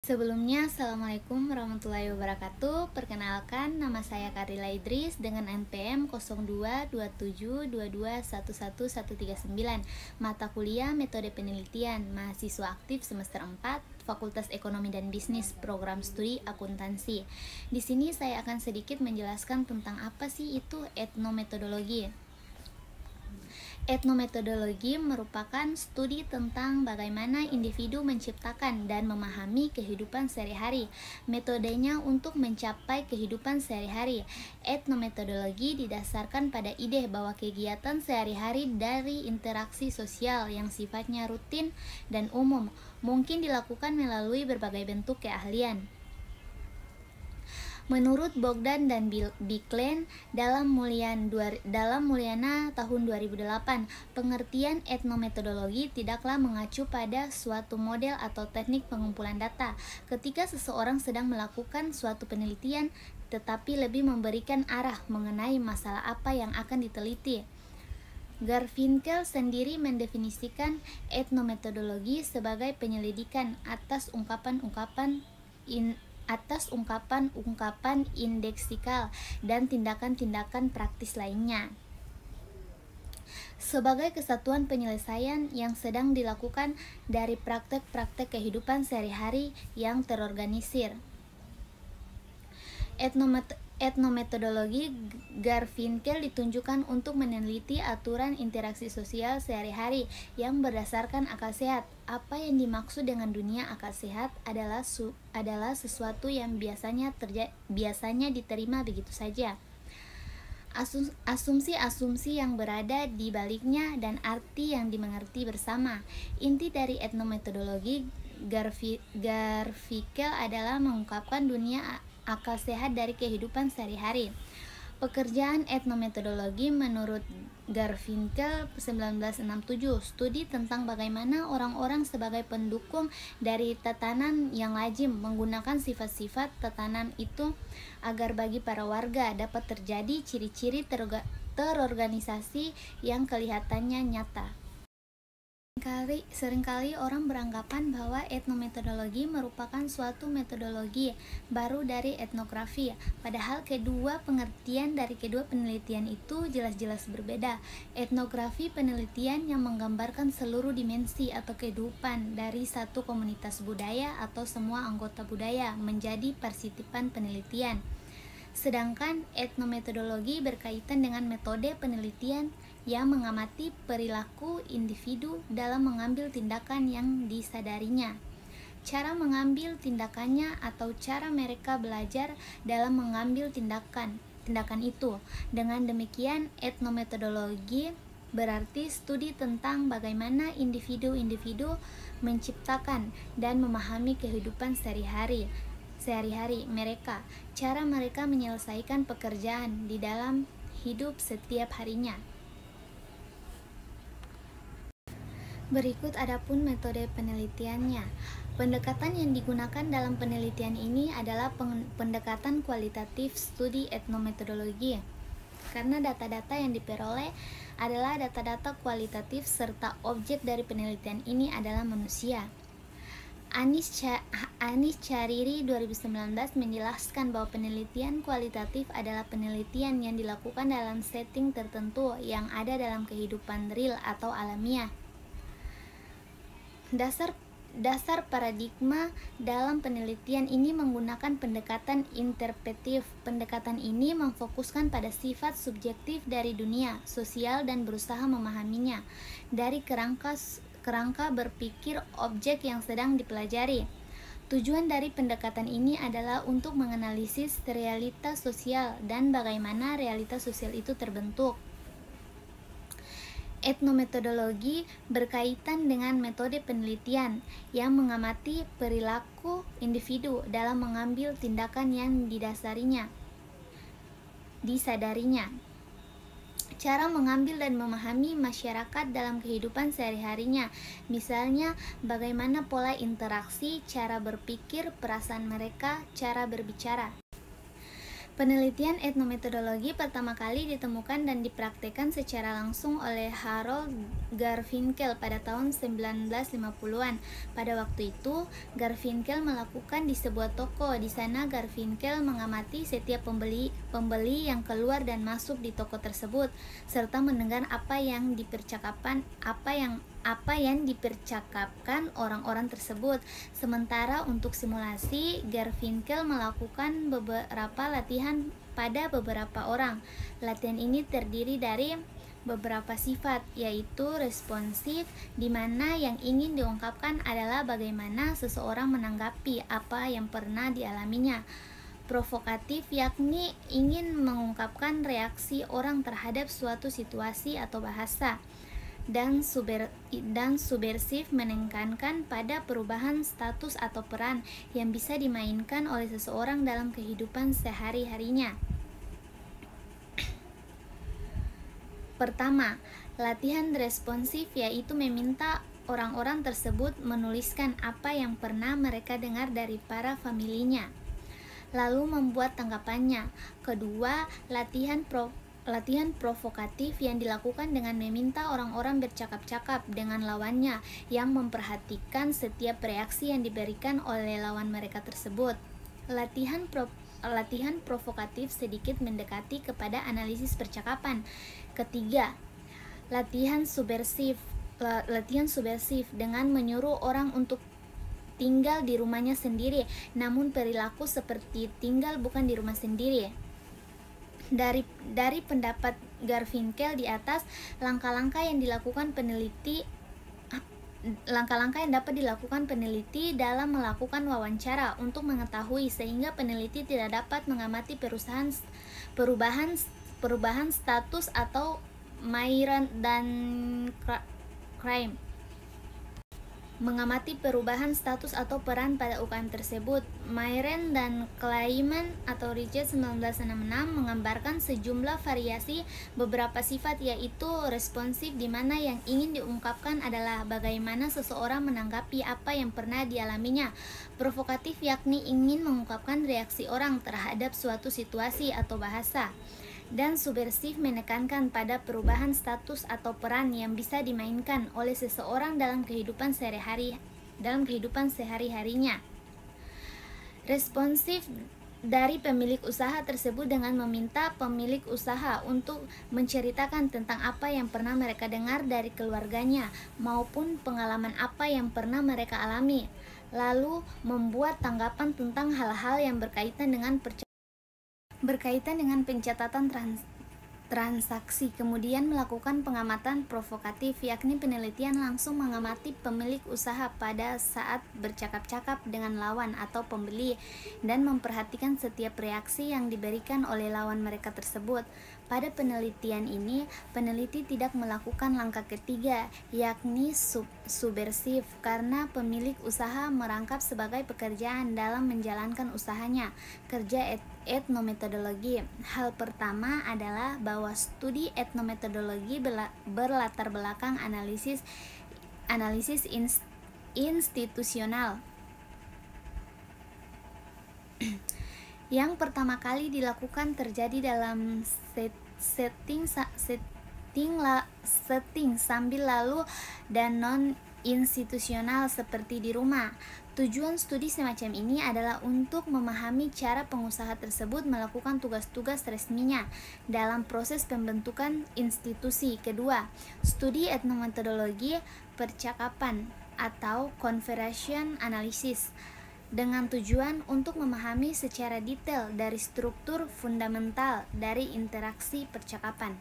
Sebelumnya, Assalamualaikum warahmatullahi wabarakatuh. Perkenalkan, nama saya Karila Idris dengan NPM 022722111139. Mata kuliah Metode Penelitian, mahasiswa aktif semester 4, Fakultas Ekonomi dan Bisnis, program studi akuntansi. Di sini saya akan sedikit menjelaskan tentang apa sih itu etnometodologi. Etnometodologi merupakan studi tentang bagaimana individu menciptakan dan memahami kehidupan sehari-hari. Metodenya untuk mencapai kehidupan sehari-hari. Etnometodologi didasarkan pada ide bahwa kegiatan sehari-hari dari interaksi sosial yang sifatnya rutin dan umum mungkin dilakukan melalui berbagai bentuk keahlian. Menurut Bogdan dan Bicklin dalam Mulyana tahun 2008, pengertian etnometodologi tidaklah mengacu pada suatu model atau teknik pengumpulan data ketika seseorang sedang melakukan suatu penelitian, tetapi lebih memberikan arah mengenai masalah apa yang akan diteliti. Garfinkel sendiri mendefinisikan etnometodologi sebagai penyelidikan atas ungkapan-ungkapan indeksikal dan tindakan-tindakan praktis lainnya sebagai kesatuan penyelesaian yang sedang dilakukan dari praktek-praktek kehidupan sehari-hari yang terorganisir. Etnometodologi Garfinkel ditunjukkan untuk meneliti aturan interaksi sosial sehari-hari yang berdasarkan akal sehat. Apa yang dimaksud dengan dunia akal sehat adalah sesuatu yang biasanya diterima begitu saja. Asumsi-asumsi yang berada di baliknya dan arti yang dimengerti bersama. Inti dari etnometodologi Garfinkel adalah mengungkapkan dunia akal sehat dari kehidupan sehari-hari. Pekerjaan etnometodologi menurut Garfinkel 1967, studi tentang bagaimana orang-orang sebagai pendukung dari tatanan yang lazim menggunakan sifat-sifat tatanan itu agar bagi para warga dapat terjadi ciri-ciri terorganisasi yang kelihatannya nyata. Seringkali orang beranggapan bahwa etnometodologi merupakan suatu metodologi baru dari etnografi, padahal kedua pengertian dari kedua penelitian itu jelas-jelas berbeda. Etnografi penelitian yang menggambarkan seluruh dimensi atau kehidupan dari satu komunitas budaya atau semua anggota budaya menjadi partisipan penelitian. Sedangkan etnometodologi berkaitan dengan metode penelitian yang mengamati perilaku individu dalam mengambil tindakan yang disadarinya, cara mengambil tindakannya atau cara mereka belajar dalam mengambil tindakan itu. Dengan demikian, etnometodologi berarti studi tentang bagaimana individu-individu menciptakan dan memahami kehidupan sehari-hari mereka, cara mereka menyelesaikan pekerjaan di dalam hidup setiap harinya. Berikut adapun metode penelitiannya. Pendekatan yang digunakan dalam penelitian ini adalah pendekatan kualitatif studi etnometodologi, karena data-data yang diperoleh adalah data-data kualitatif serta objek dari penelitian ini adalah manusia. Anis Cariri 2019 menjelaskan bahwa penelitian kualitatif adalah penelitian yang dilakukan dalam setting tertentu yang ada dalam kehidupan real atau alamiah. Dasar paradigma dalam penelitian ini menggunakan pendekatan interpretif. Pendekatan ini memfokuskan pada sifat subjektif dari dunia sosial dan berusaha memahaminya dari kerangka berpikir objek yang sedang dipelajari. Tujuan dari pendekatan ini adalah untuk menganalisis realitas sosial dan bagaimana realitas sosial itu terbentuk. Etnometodologi berkaitan dengan metode penelitian yang mengamati perilaku individu dalam mengambil tindakan yang disadarinya. Cara mengambil dan memahami masyarakat dalam kehidupan sehari-harinya, misalnya bagaimana pola interaksi, cara berpikir, perasaan mereka, cara berbicara. Penelitian etnometodologi pertama kali ditemukan dan dipraktikkan secara langsung oleh Harold Garfinkel pada tahun 1950-an. Pada waktu itu, Garfinkel melakukan di sebuah toko. Di sana Garfinkel mengamati setiap pembeli yang keluar dan masuk di toko tersebut, serta mendengar apa yang dipercakapkan orang-orang tersebut. Sementara untuk simulasi, Garfinkel melakukan beberapa latihan pada beberapa orang. Latihan ini terdiri dari beberapa sifat, yaitu responsif, di mana yang ingin diungkapkan adalah bagaimana seseorang menanggapi apa yang pernah dialaminya. Provokatif, yakni ingin mengungkapkan reaksi orang terhadap suatu situasi atau bahasa. Dan subversif menekankan pada perubahan status atau peran yang bisa dimainkan oleh seseorang dalam kehidupan sehari-harinya. Pertama, latihan responsif, yaitu meminta orang-orang tersebut menuliskan apa yang pernah mereka dengar dari para familinya, lalu membuat tanggapannya. Kedua, latihan provokatif yang dilakukan dengan meminta orang-orang bercakap-cakap dengan lawannya yang memperhatikan setiap reaksi yang diberikan oleh lawan mereka tersebut. Latihan provokatif sedikit mendekati kepada analisis percakapan. Ketiga, latihan subversif dengan menyuruh orang untuk tinggal di rumahnya sendiri, namun perilaku seperti tinggal bukan di rumah sendiri. Dari pendapat Garfinkel di atas, langkah-langkah yang dapat dilakukan peneliti dalam melakukan wawancara untuk mengetahui, sehingga peneliti tidak dapat mengamati perubahan status atau migrant dan crime. Mengamati perubahan status atau peran pada UKM tersebut. Myren dan Kleiman atau Richard 1966 menggambarkan sejumlah variasi beberapa sifat, yaitu responsif, di mana yang ingin diungkapkan adalah bagaimana seseorang menanggapi apa yang pernah dialaminya. Provokatif, yakni ingin mengungkapkan reaksi orang terhadap suatu situasi atau bahasa. Dan subversif menekankan pada perubahan status atau peran yang bisa dimainkan oleh seseorang dalam kehidupan sehari-harinya. Responsif dari pemilik usaha tersebut dengan meminta pemilik usaha untuk menceritakan tentang apa yang pernah mereka dengar dari keluarganya maupun pengalaman apa yang pernah mereka alami, lalu membuat tanggapan tentang hal-hal yang berkaitan dengan pencatatan transaksi. Kemudian melakukan pengamatan provokatif, yakni penelitian langsung mengamati pemilik usaha pada saat bercakap-cakap dengan lawan atau pembeli dan memperhatikan setiap reaksi yang diberikan oleh lawan mereka tersebut. Pada penelitian ini, peneliti tidak melakukan langkah ketiga, yakni subversif, karena pemilik usaha merangkap sebagai pekerjaan dalam menjalankan usahanya. Kerja etnometodologi. Hal pertama adalah bahwa studi etnometodologi berlatar belakang analisis institusional. Yang pertama kali dilakukan terjadi dalam setting sambil lalu dan non-institusional seperti di rumah. Tujuan studi semacam ini adalah untuk memahami cara pengusaha tersebut melakukan tugas-tugas resminya dalam proses pembentukan institusi. Kedua, studi etnometodologi percakapan atau conversation analysis, dengan tujuan untuk memahami secara detail dari struktur fundamental dari interaksi percakapan.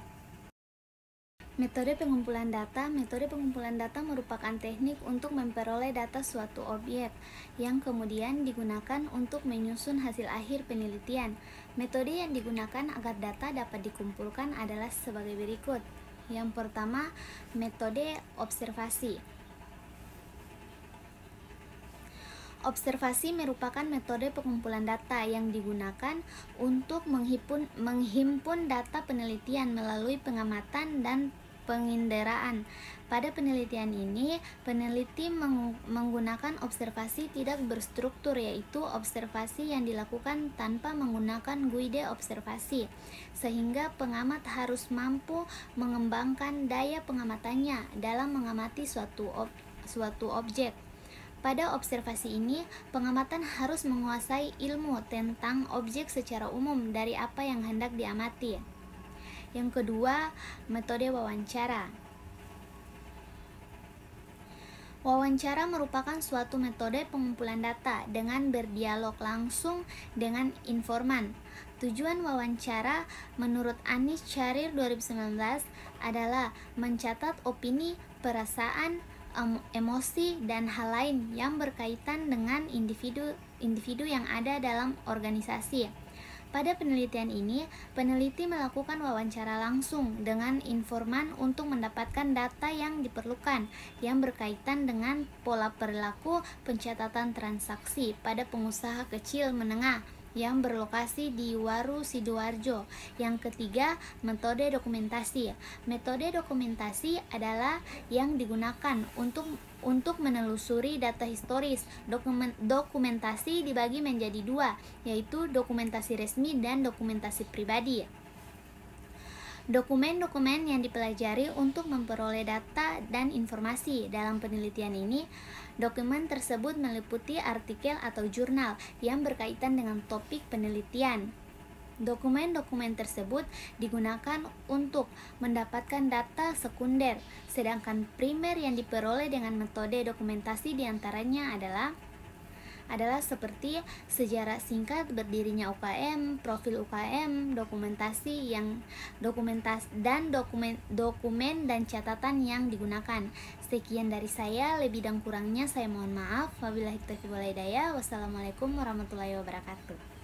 Metode pengumpulan data. Metode pengumpulan data merupakan teknik untuk memperoleh data suatu objek yang kemudian digunakan untuk menyusun hasil akhir penelitian. Metode yang digunakan agar data dapat dikumpulkan adalah sebagai berikut. Yang pertama, metode observasi. Observasi merupakan metode pengumpulan data yang digunakan untuk menghimpun data penelitian melalui pengamatan dan penginderaan. Pada penelitian ini, peneliti menggunakan observasi tidak berstruktur, yaitu observasi yang dilakukan tanpa menggunakan guide observasi, sehingga pengamat harus mampu mengembangkan daya pengamatannya dalam mengamati suatu objek. Pada observasi ini, pengamatan harus menguasai ilmu tentang objek secara umum dari apa yang hendak diamati. Yang kedua, metode wawancara. Wawancara merupakan suatu metode pengumpulan data dengan berdialog langsung dengan informan. Tujuan wawancara menurut Anis Charir 2019 adalah mencatat opini, perasaan, emosi, dan hal lain yang berkaitan dengan individu yang ada dalam organisasi. Pada penelitian ini, peneliti melakukan wawancara langsung dengan informan untuk mendapatkan data yang diperlukan yang berkaitan dengan pola perilaku pencatatan transaksi pada pengusaha kecil menengah yang berlokasi di Waru Sidoarjo. Yang ketiga, metode dokumentasi. Metode dokumentasi adalah yang digunakan untuk menelusuri data historis. Dokumentasi dibagi menjadi dua, yaitu dokumentasi resmi dan dokumentasi pribadi. Dokumen-dokumen yang dipelajari untuk memperoleh data dan informasi. Dalam penelitian ini, dokumen tersebut meliputi artikel atau jurnal yang berkaitan dengan topik penelitian. Dokumen-dokumen tersebut digunakan untuk mendapatkan data sekunder, sedangkan primer yang diperoleh dengan metode dokumentasi diantaranya adalah seperti sejarah singkat berdirinya UKM, profil UKM, dokumen dokumen dan catatan yang digunakan. Sekian dari saya, lebih dan kurangnya saya mohon maaf. Wabillahi taufiq wal hidayah. Wassalamualaikum warahmatullahi wabarakatuh.